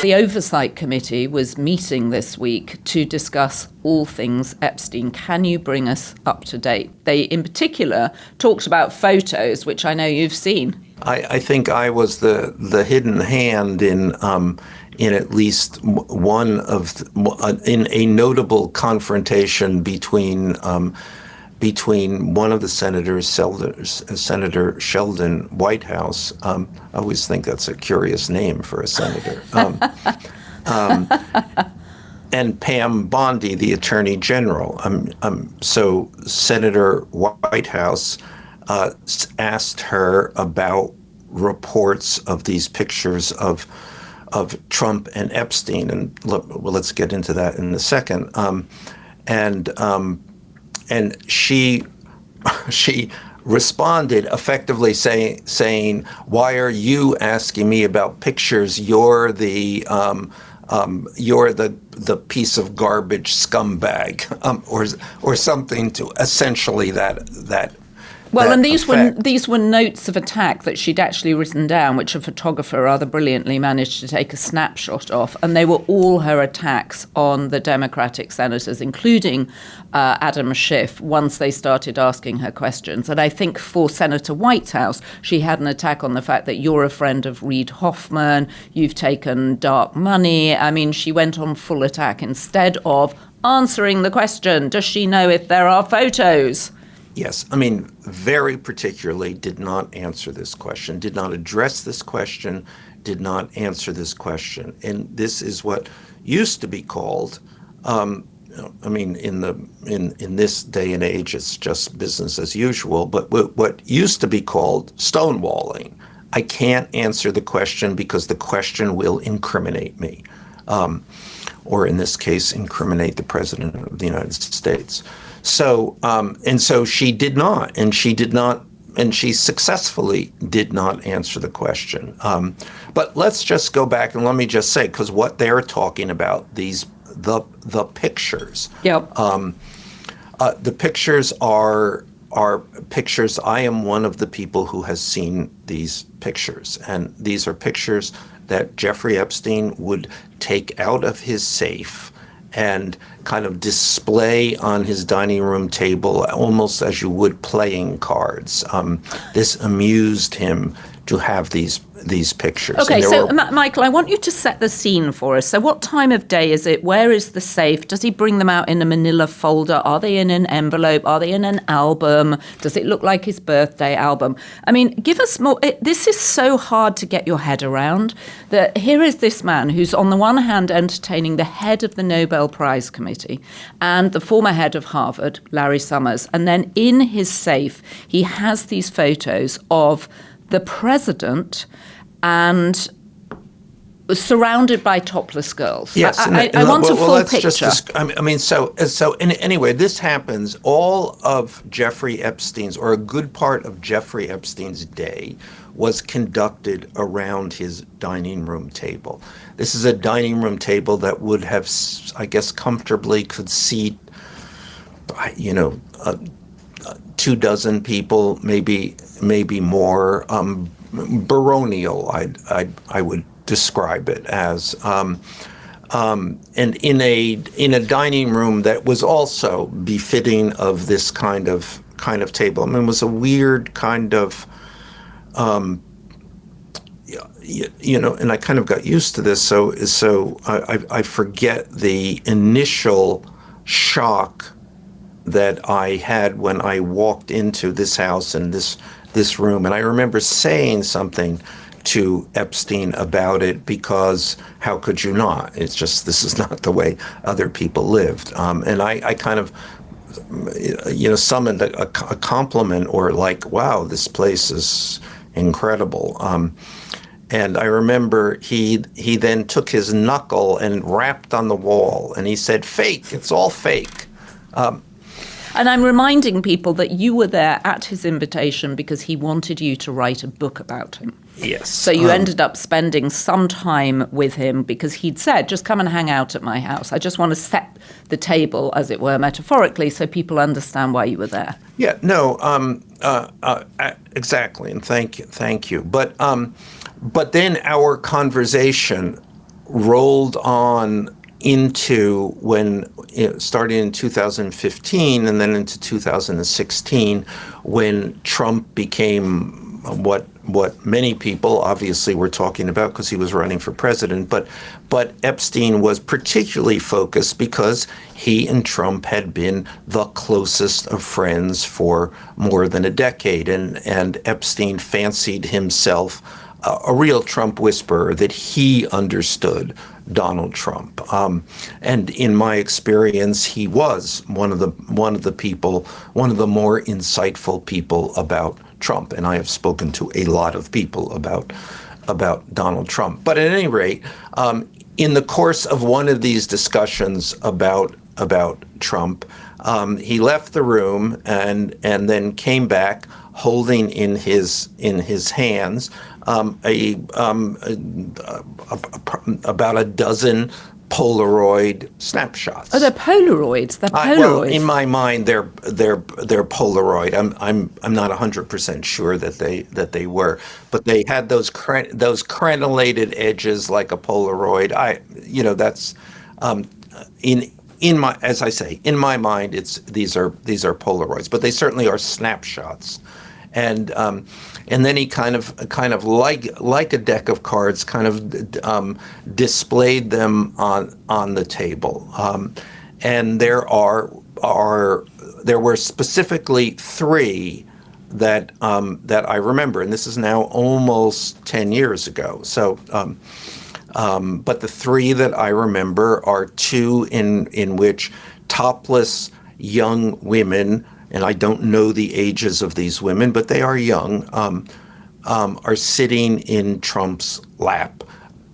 The Oversight Committee was meeting this week to discuss all things Epstein. Can you bring us up to date? They, in particular, talked about photos, which I know you've seen. I think I was the hidden hand in at least one of in a notable confrontation between one of the senators, Senator Sheldon Whitehouse. I always think that's a curious name for a senator. And Pam Bondi, the Attorney General. So Senator Whitehouse asked her about reports of these pictures of Trump and Epstein, and let's get into that in a second. And she responded effectively saying, "Why are you asking me about pictures? You're the piece of garbage scumbag," or something to essentially that. Well, and these were notes of attack that she'd actually written down, which a photographer rather brilliantly managed to take a snapshot of, and they were all her attacks on the Democratic senators, including Adam Schiff, once they started asking her questions. And I think for Senator Whitehouse, she had an attack on the fact that you're a friend of Reid Hoffman, you've taken dark money. I mean, she went on full attack instead of answering the question, does she know if there are photos? Yes, I mean, very particularly did not answer this question, did not address this question, did not answer this question. And this is what used to be called, I mean, in this day and age, it's just business as usual, but what used to be called stonewalling. I can't answer the question because the question will incriminate me, or in this case, incriminate the President of the United States. So, and so she did not, and she successfully did not answer the question. But let's just go back and let me just say, because what they're talking about, the pictures. Yep. The pictures are pictures. I am one of the people who has seen these pictures, and these are pictures that Jeffrey Epstein would take out of his safe and kind of display on his dining room table, almost as you would playing cards. This amused him to have these pictures. Okay, so Michael, I want you to set the scene for us. So what time of day is it? Where is the safe? Does he bring them out in a manila folder? Are they in an envelope? Are they in an album? Does it look like his birthday album? I mean, give us more. This is so hard to get your head around. That here is this man who's on the one hand entertaining the head of the Nobel Prize Committee and the former head of Harvard, Larry Summers. And then in his safe, he has these photos of the president and surrounded by topless girls. Yes, I want a full picture. Anyway, this happens. All of Jeffrey Epstein's, or a good part of Jeffrey Epstein's day, was conducted around his dining room table. This is a dining room table that would have, I guess, comfortably could seat, 24 people, maybe more. Baronial, I would describe it as, and in a dining room that was also befitting of this kind of table. I mean, it was a weird kind of, and I kind of got used to this. So I forget the initial shock that I had when I walked into this house and this room. And I remember saying something to Epstein about it, because how could you not? It's just, this is not the way other people lived. And I kind of, summoned a compliment, or like, wow, this place is incredible. And I remember he then took his knuckle and rapped on the wall, and he said, "Fake, it's all fake." And I'm reminding people that you were there at his invitation because he wanted you to write a book about him. Yes. So you ended up spending some time with him because he'd said, just come and hang out at my house. I just want to set the table, as it were, metaphorically, so people understand why you were there. Yeah, no, exactly. And thank you. But then our conversation rolled on into starting in 2015 and then into 2016, when Trump became what many people obviously were talking about because he was running for president. But Epstein was particularly focused because he and Trump had been the closest of friends for more than a decade. And Epstein fancied himself a real Trump whisperer, that he understood Donald Trump. And in my experience, he was one of the more insightful people about Trump. And I have spoken to a lot of people about Donald Trump. But at any rate, in the course of one of these discussions about Trump, he left the room and then came back holding in his hands about a dozen Polaroid snapshots. Oh, they're Polaroids. They're Polaroids. Well, in my mind, they're Polaroid. I'm not 100% sure that they were, but they had those crenellated edges like a Polaroid. That's in my, as I say, in my mind, these are Polaroids, but they certainly are snapshots. And then he kind of like a deck of cards, kind of displayed them on the table. And there were specifically three that I remember, and this is now almost 10 years ago. So, but the three that I remember are two in which topless young women, and I don't know the ages of these women, but they are young, are sitting in Trump's lap.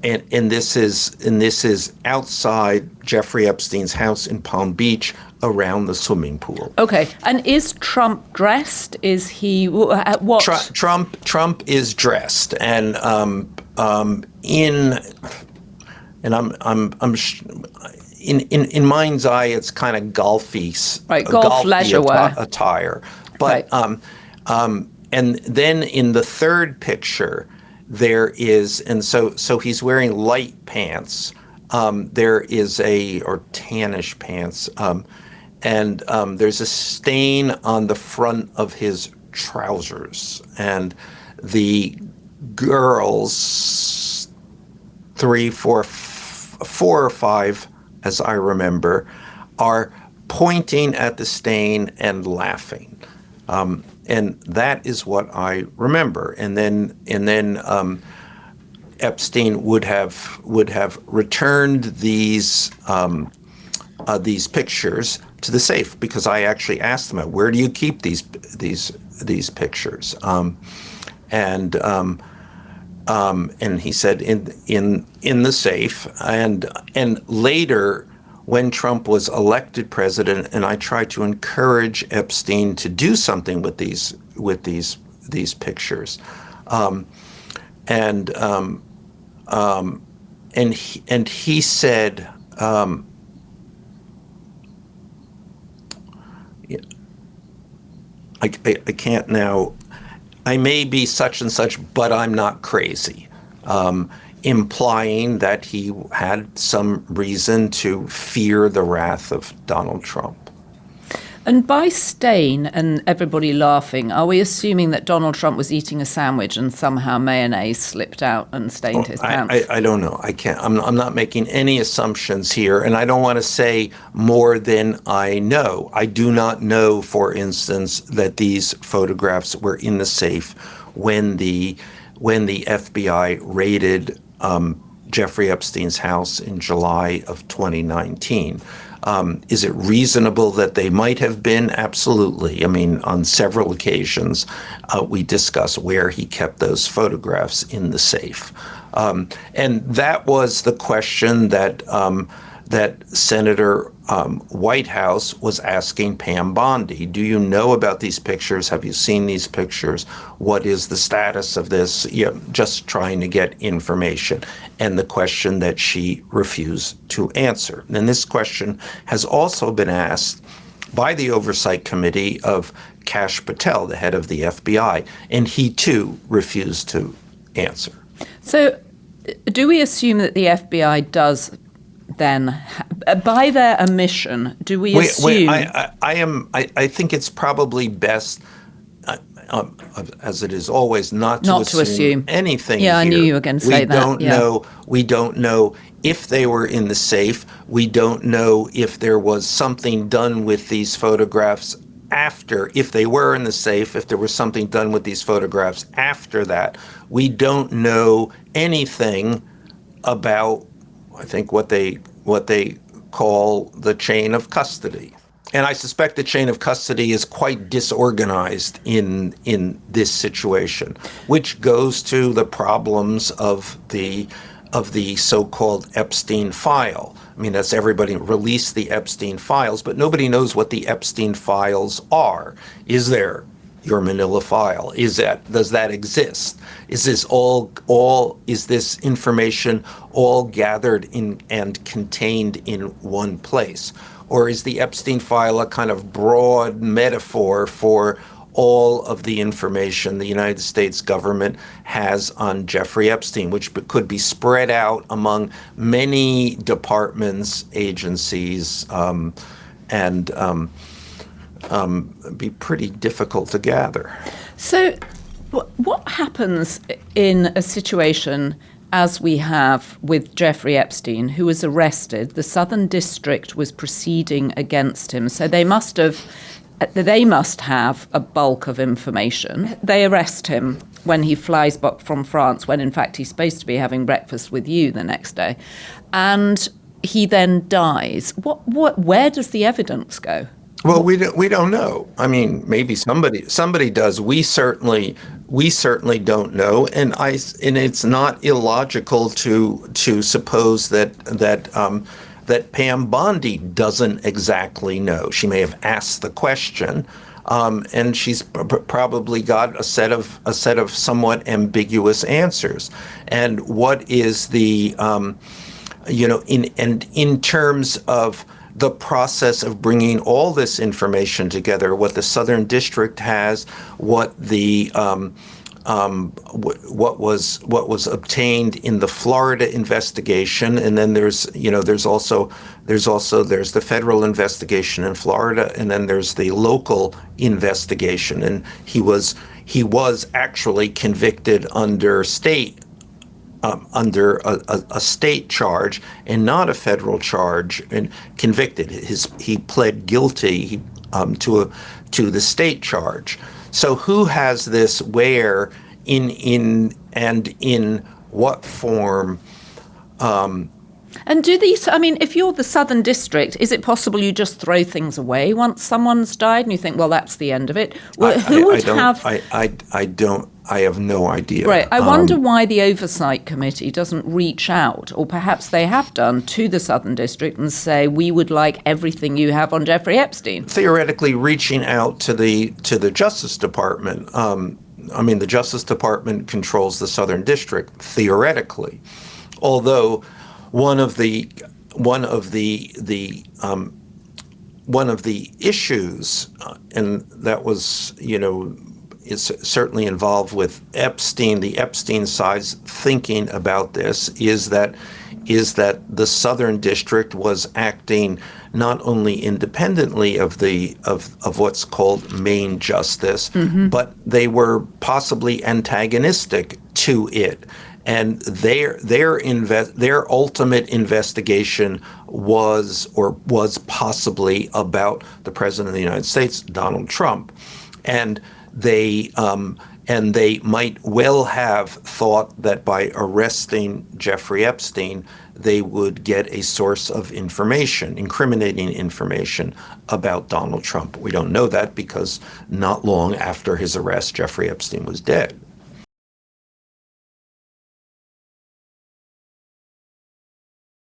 And this is outside Jeffrey Epstein's house in Palm Beach, around the swimming pool. Okay, and is Trump dressed? Is he what? Trump is dressed, and in mind's eye, it's kind of golfy, right? Golf leisure wear attire. But right. And then in the third picture, there is, and so he's wearing light pants. There is or tannish pants, and there's a stain on the front of his trousers, and the girls, four or five, as I remember, are pointing at the stain and laughing. And that is what I remember. And then Epstein would have returned these pictures to the safe, because I actually asked him, where do you keep these pictures? And he said in the safe. And later, when Trump was elected president, and I tried to encourage Epstein to do something with these pictures, and he said, I can't now. I may be such and such, but I'm not crazy, implying that he had some reason to fear the wrath of Donald Trump. And by stain and everybody laughing, are we assuming that Donald Trump was eating a sandwich and somehow mayonnaise slipped out and stained his pants? I don't know. I can't. I'm not making any assumptions here, and I don't want to say more than I know. I do not know, for instance, that these photographs were in the safe when the FBI raided Jeffrey Epstein's house in July of 2019. Is it reasonable that they might have been? Absolutely. I mean, on several occasions, we discuss where he kept those photographs in the safe. And that was the question that Senator Whitehouse was asking Pam Bondi. Do you know about these pictures? Have you seen these pictures? What is the status of this? Just trying to get information. And the question that she refused to answer. And this question has also been asked by the Oversight Committee of Kash Patel, the head of the FBI, and he too refused to answer. So do we assume that the FBI does then, by their omission, do we assume? I think it's probably best, as it is always, not to assume anything. Yeah, here. I knew you were going to say that. We don't know if they were in the safe. We don't know if there was something done with these photographs after, if they were in the safe, if there was something done with these photographs after that. We don't know anything about, I think, what they call the chain of custody. And I suspect the chain of custody is quite disorganized in this situation, which goes to the problems of the so-called Epstein file. I mean, that's everybody released the Epstein files, but nobody knows what the Epstein files are. Is there your Manila file? Does that exist? Is this is this information all gathered in and contained in one place? Or is the Epstein file a kind of broad metaphor for all of the information the United States government has on Jeffrey Epstein, which could be spread out among many departments, agencies, and be pretty difficult to gather. So what happens in a situation as we have with Jeffrey Epstein, who was arrested? The Southern District was proceeding against him, so they must have a bulk of information. They arrest him when he flies back from France, when in fact he's supposed to be having breakfast with you the next day, and he then dies. Where does the evidence go? Well, we don't know. I mean, maybe somebody does. We certainly don't know, and it's not illogical to suppose that Pam Bondi doesn't exactly know. She may have asked the question, and she's probably got a set of somewhat ambiguous answers. And what is the in terms of the process of bringing all this information together, what the Southern District has, what was obtained in the Florida investigation, and then there's the federal investigation in Florida, and then there's the local investigation, and he was actually convicted under a state charge and not a federal charge, and convicted. He pled guilty to the state charge. So who has this where, in what form? And do these, I mean, if you're the Southern District, is it possible you just throw things away once someone's died and you think, well, that's the end of it? Well, I have no idea. Right. I wonder why the Oversight Committee doesn't reach out, or perhaps they have done, to the Southern District and say, we would like everything you have on Jeffrey Epstein. Theoretically, reaching out to the Justice Department. The Justice Department controls the Southern District, theoretically. Although one of the issues, and that was, is certainly involved with Epstein, the Epstein side's thinking about this, is that the Southern District was acting not only independently of what's called main justice, but they were possibly antagonistic to it. And their ultimate investigation was possibly about the President of the United States, Donald Trump, and they might well have thought that by arresting Jeffrey Epstein, they would get a source of information, incriminating information about Donald Trump. We don't know that because not long after his arrest, Jeffrey Epstein was dead.